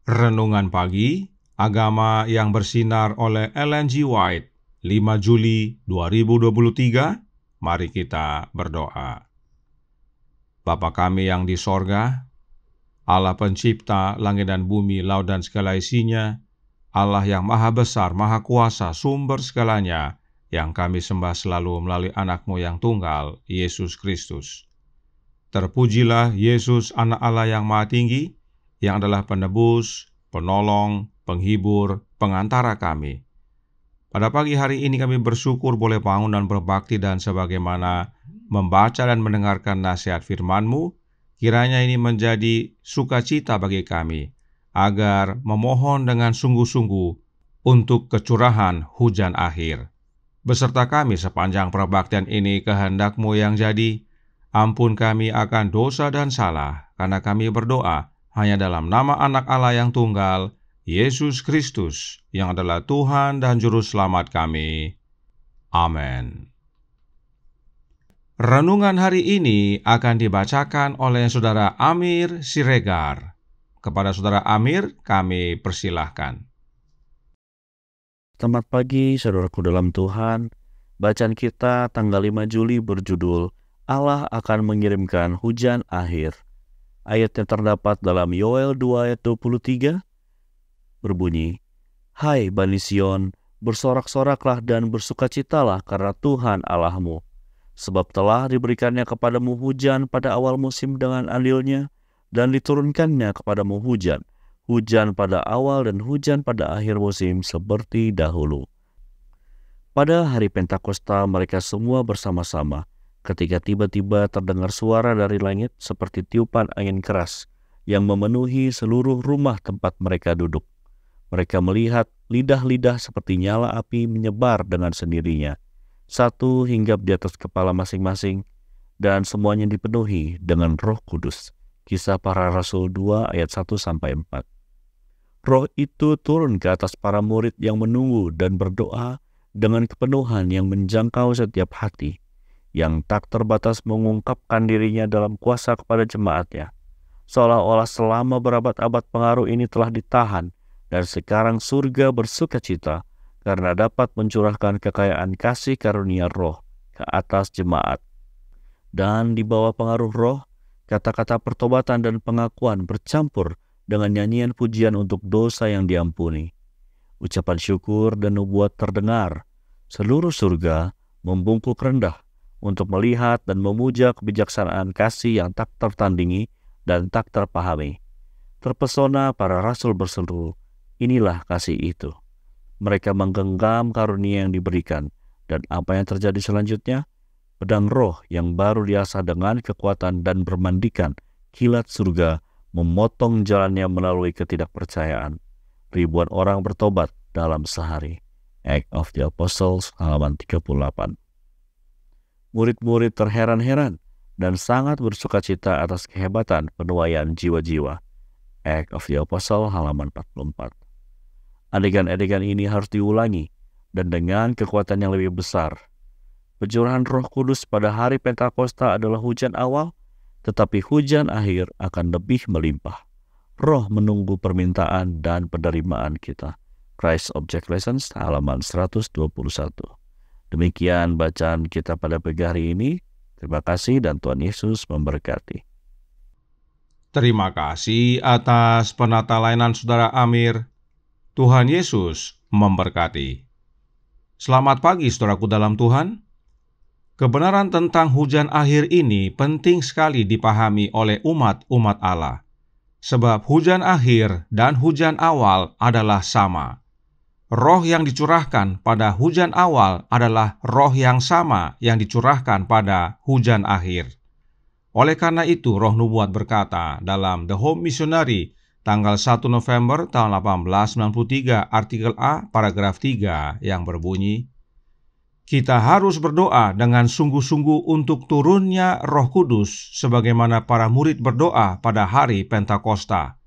Renungan Pagi, Agama yang Bersinar oleh Ellen G. White, 5 Juli 2023. Mari kita berdoa. Bapa kami yang di sorga, Allah pencipta langit dan bumi, laut dan segala isinya, Allah yang maha besar, maha kuasa, sumber segalanya, yang kami sembah selalu melalui anak-Mu yang tunggal, Yesus Kristus. Terpujilah Yesus, anak Allah yang maha tinggi, yang adalah penebus, penolong, penghibur, pengantara kami. Pada pagi hari ini kami bersyukur boleh bangun dan berbakti, dan sebagaimana membaca dan mendengarkan nasihat firman-Mu, kiranya ini menjadi sukacita bagi kami, agar memohon dengan sungguh-sungguh untuk kecurahan hujan akhir. Beserta kami sepanjang perbaktian ini, kehendak-Mu yang jadi. Ampun kami akan dosa dan salah, karena kami berdoa hanya dalam nama anak Allah yang tunggal, Yesus Kristus, yang adalah Tuhan dan Juru Selamat kami. Amin. Renungan hari ini akan dibacakan oleh Saudara Amir Siregar. Kepada Saudara Amir, kami persilahkan. Selamat pagi, saudaraku dalam Tuhan. Bacaan kita tanggal 5 Juli berjudul Allah akan mengirimkan hujan akhir. Ayatnya terdapat dalam Yoel 2 ayat 23, berbunyi, Hai Bani Sion, bersorak-soraklah dan bersukacitalah karena Tuhan Allahmu, sebab telah diberikannya kepadamu hujan pada awal musim dengan adilnya, dan diturunkannya kepadamu hujan pada awal dan hujan pada akhir musim seperti dahulu. Pada hari Pentakosta mereka semua bersama-sama, ketika tiba-tiba terdengar suara dari langit seperti tiupan angin keras yang memenuhi seluruh rumah tempat mereka duduk. Mereka melihat lidah-lidah seperti nyala api menyebar dengan sendirinya, satu hinggap di atas kepala masing-masing, dan semuanya dipenuhi dengan Roh Kudus. Kisah Para Rasul 2 ayat 1-4. Roh itu turun ke atas para murid yang menunggu dan berdoa dengan kepenuhan yang menjangkau setiap hati, yang tak terbatas mengungkapkan dirinya dalam kuasa kepada jemaatnya. Seolah-olah selama berabad-abad pengaruh ini telah ditahan, dan sekarang surga bersukacita karena dapat mencurahkan kekayaan kasih karunia Roh ke atas jemaat. Dan di bawah pengaruh Roh, kata-kata pertobatan dan pengakuan bercampur dengan nyanyian pujian untuk dosa yang diampuni. Ucapan syukur dan nubuat terdengar. Seluruh surga membungkuk rendah untuk melihat dan memuja kebijaksanaan kasih yang tak tertandingi dan tak terpahami. Terpesona para rasul berseru, inilah kasih itu. Mereka menggenggam karunia yang diberikan, dan apa yang terjadi selanjutnya? Pedang roh yang baru diasah dengan kekuatan dan bermandikan kilat surga memotong jalannya melalui ketidakpercayaan. Ribuan orang bertobat dalam sehari. Acts of the Apostles halaman 38. Murid-murid terheran-heran dan sangat bersukacita atas kehebatan penuaian jiwa-jiwa. Acts of the Apostles halaman 44. Adegan-adegan ini harus diulangi dan dengan kekuatan yang lebih besar. Pencurahan Roh Kudus pada hari Pentakosta adalah hujan awal, tetapi hujan akhir akan lebih melimpah. Roh menunggu permintaan dan penerimaan kita. Christ Object Lessons halaman 121. Demikian bacaan kita pada pagi hari ini. Terima kasih dan Tuhan Yesus memberkati. Terima kasih atas penata layanan Saudara Amir. Tuhan Yesus memberkati. Selamat pagi saudaraku dalam Tuhan. Kebenaran tentang hujan akhir ini penting sekali dipahami oleh umat-umat Allah. Sebab hujan akhir dan hujan awal adalah sama. Roh yang dicurahkan pada hujan awal adalah roh yang sama yang dicurahkan pada hujan akhir. Oleh karena itu, Roh Nubuat berkata dalam The Home Missionary, tanggal 1 November tahun 1893, artikel A, paragraf 3, yang berbunyi, kita harus berdoa dengan sungguh-sungguh untuk turunnya Roh Kudus sebagaimana para murid berdoa pada hari Pentakosta.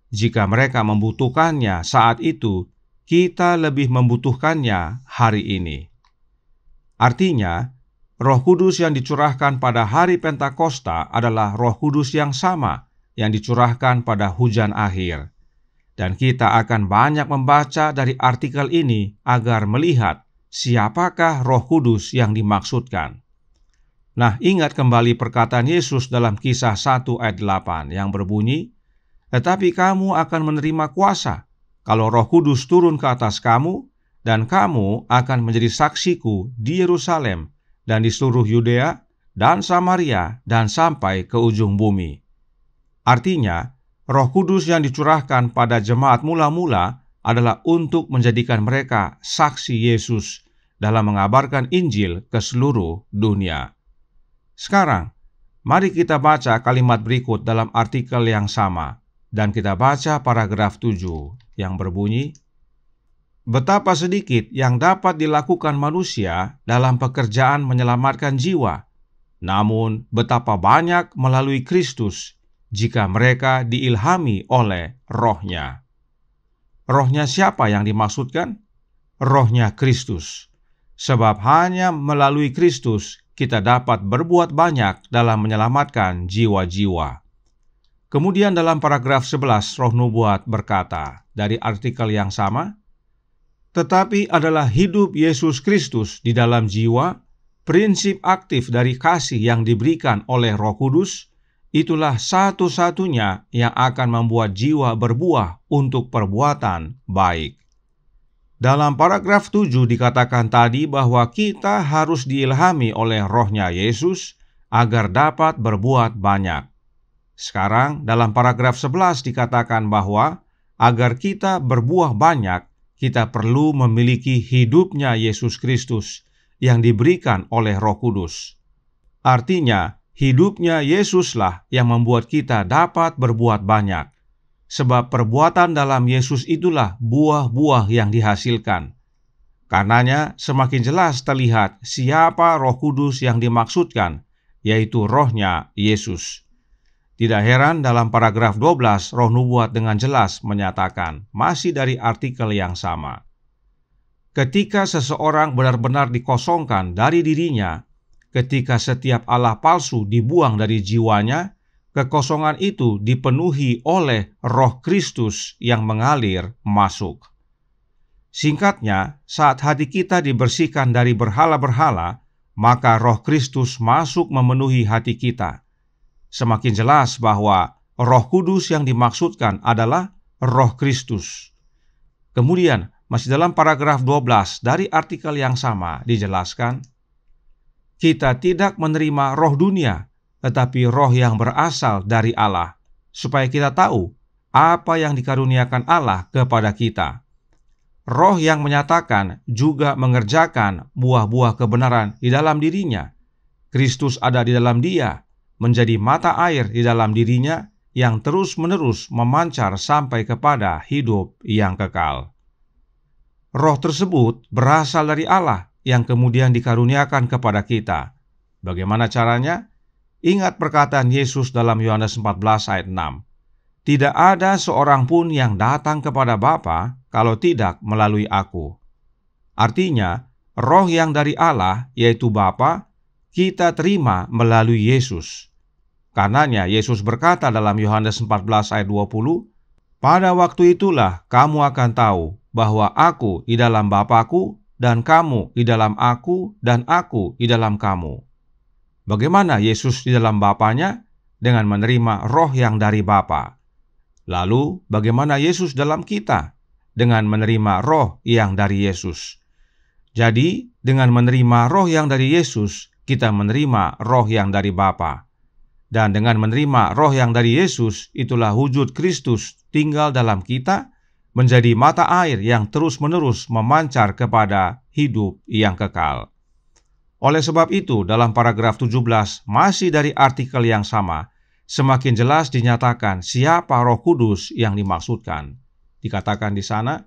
Jika mereka membutuhkannya saat itu, kita lebih membutuhkannya hari ini. Artinya, Roh Kudus yang dicurahkan pada hari Pentakosta adalah Roh Kudus yang sama yang dicurahkan pada hujan akhir. Dan kita akan banyak membaca dari artikel ini agar melihat siapakah Roh Kudus yang dimaksudkan. Nah, ingat kembali perkataan Yesus dalam Kisah 1 ayat 8 yang berbunyi, "Tetapi kamu akan menerima kuasa kalau Roh Kudus turun ke atas kamu, dan kamu akan menjadi saksiku di Yerusalem dan di seluruh Yudea dan Samaria dan sampai ke ujung bumi." Artinya, Roh Kudus yang dicurahkan pada jemaat mula-mula adalah untuk menjadikan mereka saksi Yesus dalam mengabarkan Injil ke seluruh dunia. Sekarang, mari kita baca kalimat berikut dalam artikel yang sama, dan kita baca paragraf 7 yang berbunyi, "Betapa sedikit yang dapat dilakukan manusia dalam pekerjaan menyelamatkan jiwa, namun betapa banyak melalui Kristus jika mereka diilhami oleh Roh-Nya." Roh-Nya siapa yang dimaksudkan? Roh-Nya Kristus. Sebab hanya melalui Kristus kita dapat berbuat banyak dalam menyelamatkan jiwa-jiwa. Kemudian dalam paragraf 11, Roh Nubuat berkata dari artikel yang sama, "Tetapi adalah hidup Yesus Kristus di dalam jiwa, prinsip aktif dari kasih yang diberikan oleh Roh Kudus, itulah satu-satunya yang akan membuat jiwa berbuah untuk perbuatan baik." Dalam paragraf 7 dikatakan tadi bahwa kita harus diilhami oleh Roh-Nya Yesus agar dapat berbuat banyak. Sekarang dalam paragraf 11 dikatakan bahwa agar kita berbuah banyak, kita perlu memiliki hidupnya Yesus Kristus yang diberikan oleh Roh Kudus. Artinya, hidupnya Yesuslah yang membuat kita dapat berbuat banyak. Sebab perbuatan dalam Yesus itulah buah-buah yang dihasilkan. Karenanya semakin jelas terlihat siapa Roh Kudus yang dimaksudkan, yaitu Roh-Nya Yesus. Tidak heran dalam paragraf 12 Roh Nubuat dengan jelas menyatakan, masih dari artikel yang sama, ketika seseorang benar-benar dikosongkan dari dirinya, ketika setiap Allah palsu dibuang dari jiwanya, kekosongan itu dipenuhi oleh Roh Kristus yang mengalir masuk. Singkatnya, saat hati kita dibersihkan dari berhala-berhala, maka Roh Kristus masuk memenuhi hati kita. Semakin jelas bahwa Roh Kudus yang dimaksudkan adalah Roh Kristus. Kemudian, masih dalam paragraf 12 dari artikel yang sama dijelaskan, kita tidak menerima roh dunia, tetapi roh yang berasal dari Allah, supaya kita tahu apa yang dikaruniakan Allah kepada kita. Roh yang menyatakan juga mengerjakan buah-buah kebenaran di dalam dirinya. Kristus ada di dalam dia, menjadi mata air di dalam dirinya yang terus-menerus memancar sampai kepada hidup yang kekal. Roh tersebut berasal dari Allah yang kemudian dikaruniakan kepada kita. Bagaimana caranya? Ingat perkataan Yesus dalam Yohanes 14 ayat 6. Tidak ada seorang pun yang datang kepada Bapa kalau tidak melalui aku. Artinya, roh yang dari Allah, yaitu Bapa, kita terima melalui Yesus. Karenanya Yesus berkata dalam Yohanes 14 ayat 20, "Pada waktu itulah kamu akan tahu bahwa aku di dalam Bapa-Ku, dan kamu di dalam aku, dan aku di dalam kamu." Bagaimana Yesus di dalam Bapanya? Dengan menerima roh yang dari Bapa. Lalu, bagaimana Yesus dalam kita? Dengan menerima roh yang dari Yesus. Jadi, dengan menerima roh yang dari Yesus, kita menerima roh yang dari Bapa. Dan dengan menerima roh yang dari Yesus, itulah wujud Kristus tinggal dalam kita, menjadi mata air yang terus-menerus memancar kepada hidup yang kekal. Oleh sebab itu, dalam paragraf 17, masih dari artikel yang sama, semakin jelas dinyatakan siapa Roh Kudus yang dimaksudkan. Dikatakan di sana,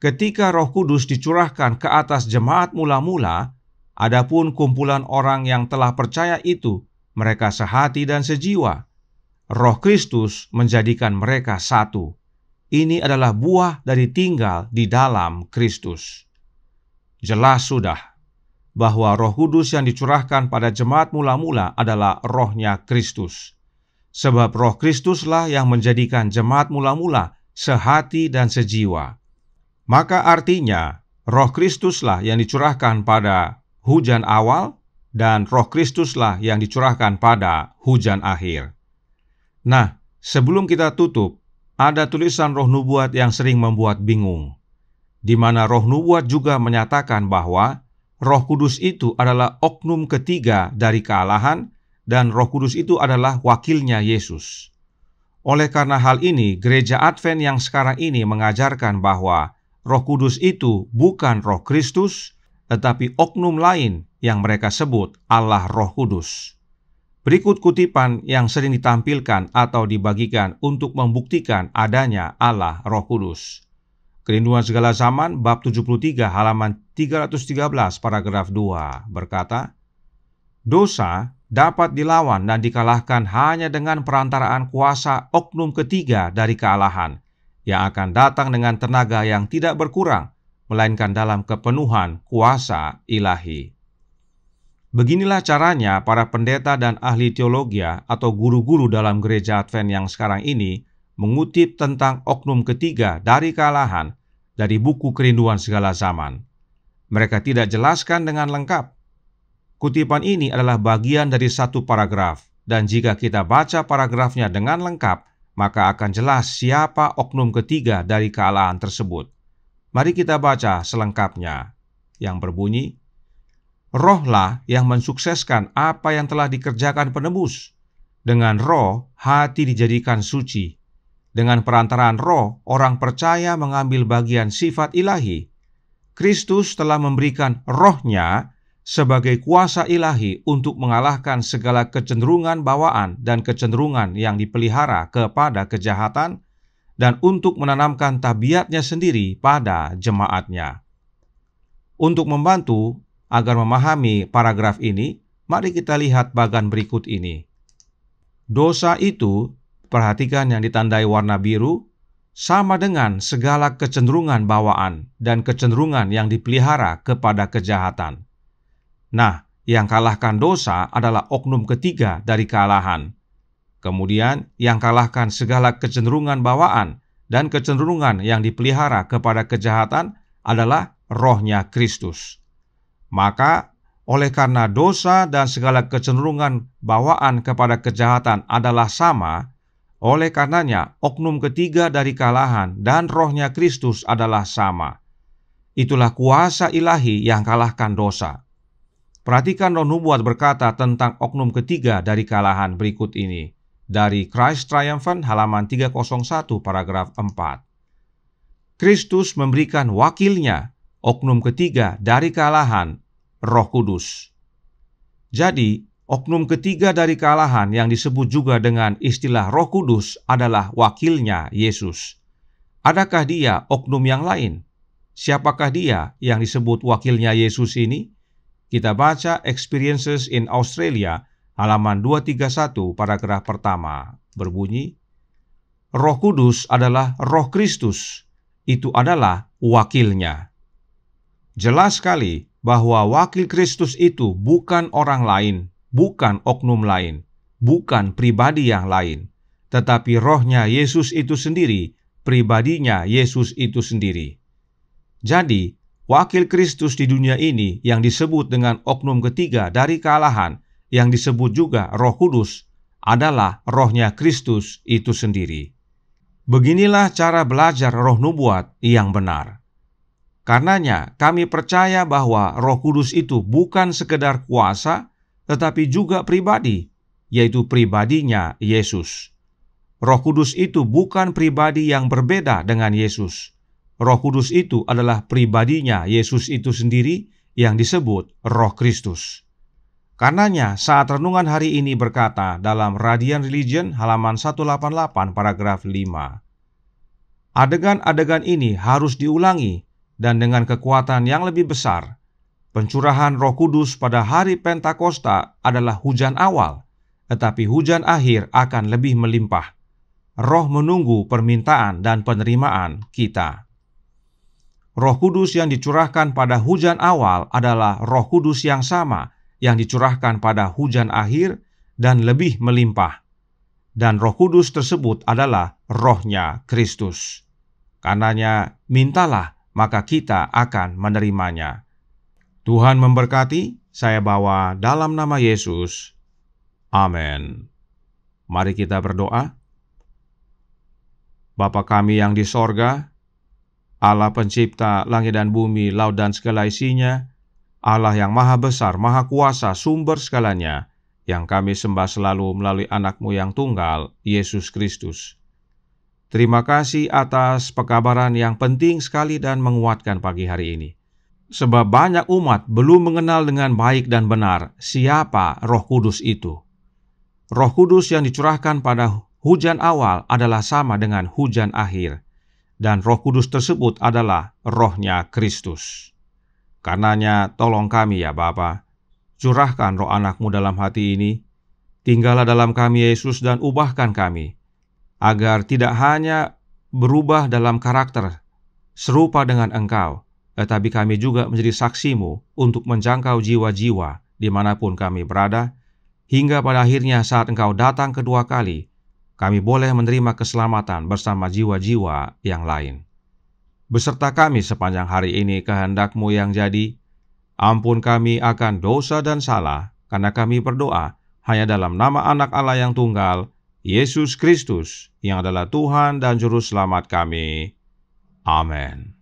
ketika Roh Kudus dicurahkan ke atas jemaat mula-mula, adapun kumpulan orang yang telah percaya itu, mereka sehati dan sejiwa. Roh Kristus menjadikan mereka satu. Ini adalah buah dari tinggal di dalam Kristus. Jelas sudah bahwa Roh Kudus yang dicurahkan pada jemaat mula-mula adalah Roh-Nya Kristus. Sebab Roh Kristuslah yang menjadikan jemaat mula-mula sehati dan sejiwa. Maka artinya, Roh Kristuslah yang dicurahkan pada hujan awal, dan Roh Kristuslah yang dicurahkan pada hujan akhir. Nah, sebelum kita tutup, ada tulisan roh nubuat yang sering membuat bingung, di mana roh nubuat juga menyatakan bahwa Roh Kudus itu adalah oknum ketiga dari kealahan, dan Roh Kudus itu adalah wakilnya Yesus. Oleh karena hal ini, gereja Advent yang sekarang ini mengajarkan bahwa Roh Kudus itu bukan Roh Kristus, tetapi oknum lain yang mereka sebut Allah Roh Kudus. Berikut kutipan yang sering ditampilkan atau dibagikan untuk membuktikan adanya Allah Roh Kudus. Kerinduan Segala Zaman, bab 73, halaman 313, paragraf 2, berkata, "Dosa dapat dilawan dan dikalahkan hanya dengan perantaraan kuasa oknum ketiga dari kealahan, yang akan datang dengan tenaga yang tidak berkurang, melainkan dalam kepenuhan kuasa ilahi." Beginilah caranya para pendeta dan ahli teologi atau guru-guru dalam gereja Advent yang sekarang ini mengutip tentang oknum ketiga dari kealahan dari buku Kerinduan Segala Zaman. Mereka tidak jelaskan dengan lengkap. Kutipan ini adalah bagian dari satu paragraf, dan jika kita baca paragrafnya dengan lengkap, maka akan jelas siapa oknum ketiga dari kealahan tersebut. Mari kita baca selengkapnya, yang berbunyi, "Rohlah yang mensukseskan apa yang telah dikerjakan penebus. Dengan roh, hati dijadikan suci. Dengan perantaraan roh, orang percaya mengambil bagian sifat ilahi. Kristus telah memberikan rohnya sebagai kuasa ilahi untuk mengalahkan segala kecenderungan bawaan dan kecenderungan yang dipelihara kepada kejahatan, dan untuk menanamkan tabiatnya sendiri pada jemaatnya." Untuk membantu agar memahami paragraf ini, mari kita lihat bagan berikut ini. Dosa itu, perhatikan yang ditandai warna biru, sama dengan segala kecenderungan bawaan dan kecenderungan yang dipelihara kepada kejahatan. Nah, yang kalahkan dosa adalah oknum ketiga dari kealahan. Kemudian, yang kalahkan segala kecenderungan bawaan dan kecenderungan yang dipelihara kepada kejahatan adalah rohnya Kristus. Maka, oleh karena dosa dan segala kecenderungan bawaan kepada kejahatan adalah sama, oleh karenanya oknum ketiga dari kealahan dan rohnya Kristus adalah sama. Itulah kuasa ilahi yang kalahkan dosa. Perhatikan roh nubuat berkata tentang oknum ketiga dari kealahan berikut ini, dari Christ Triumphant halaman 301 paragraf 4. Kristus memberikan wakilnya, oknum ketiga dari kealahan, Roh Kudus. Jadi, oknum ketiga dari kealahan yang disebut juga dengan istilah Roh Kudus adalah wakilnya Yesus. Adakah dia oknum yang lain? Siapakah dia yang disebut wakilnya Yesus ini? Kita baca Experiences in Australia, halaman 231, paragraf pertama, berbunyi, "Roh Kudus adalah Roh Kristus, itu adalah wakilnya." Jelas sekali bahwa wakil Kristus itu bukan orang lain, bukan oknum lain, bukan pribadi yang lain, tetapi rohnya Yesus itu sendiri, pribadinya Yesus itu sendiri. Jadi, wakil Kristus di dunia ini yang disebut dengan oknum ketiga dari kealahan, yang disebut juga Roh Kudus, adalah rohnya Kristus itu sendiri. Beginilah cara belajar roh nubuat yang benar. Karenanya, kami percaya bahwa Roh Kudus itu bukan sekedar kuasa, tetapi juga pribadi, yaitu pribadinya Yesus. Roh Kudus itu bukan pribadi yang berbeda dengan Yesus. Roh Kudus itu adalah pribadinya Yesus itu sendiri yang disebut Roh Kristus. Karenanya, saat renungan hari ini berkata dalam Radiant Religion halaman 188 paragraf 5, adegan-adegan ini harus diulangi dan dengan kekuatan yang lebih besar. Pencurahan Roh Kudus pada hari Pentakosta adalah hujan awal, tetapi hujan akhir akan lebih melimpah. Roh menunggu permintaan dan penerimaan kita. Roh Kudus yang dicurahkan pada hujan awal adalah Roh Kudus yang sama yang dicurahkan pada hujan akhir dan lebih melimpah. Dan Roh Kudus tersebut adalah rohnya Kristus. Karenanya, mintalah, maka kita akan menerimanya. Tuhan memberkati, saya bawa dalam nama Yesus. Amin. Mari kita berdoa. Bapa kami yang di sorga, Allah pencipta langit dan bumi, laut dan segala isinya, Allah yang maha besar, maha kuasa, sumber segalanya, yang kami sembah selalu melalui anak-Mu yang tunggal, Yesus Kristus. Terima kasih atas pekabaran yang penting sekali dan menguatkan pagi hari ini. Sebab banyak umat belum mengenal dengan baik dan benar siapa Roh Kudus itu. Roh Kudus yang dicurahkan pada hujan awal adalah sama dengan hujan akhir. Dan Roh Kudus tersebut adalah Roh-Nya Kristus. Karenanya tolong kami ya Bapa, curahkan Roh anak-Mu dalam hati ini, tinggallah dalam kami Yesus dan ubahkan kami, agar tidak hanya berubah dalam karakter serupa dengan Engkau, tetapi kami juga menjadi saksi-Mu untuk menjangkau jiwa-jiwa dimanapun kami berada, hingga pada akhirnya saat Engkau datang kedua kali, kami boleh menerima keselamatan bersama jiwa-jiwa yang lain. Beserta kami sepanjang hari ini kehendak-Mu yang jadi, ampun kami akan dosa dan salah, karena kami berdoa hanya dalam nama Anak Allah yang tunggal, Yesus Kristus, yang adalah Tuhan dan Juru Selamat kami. Amin.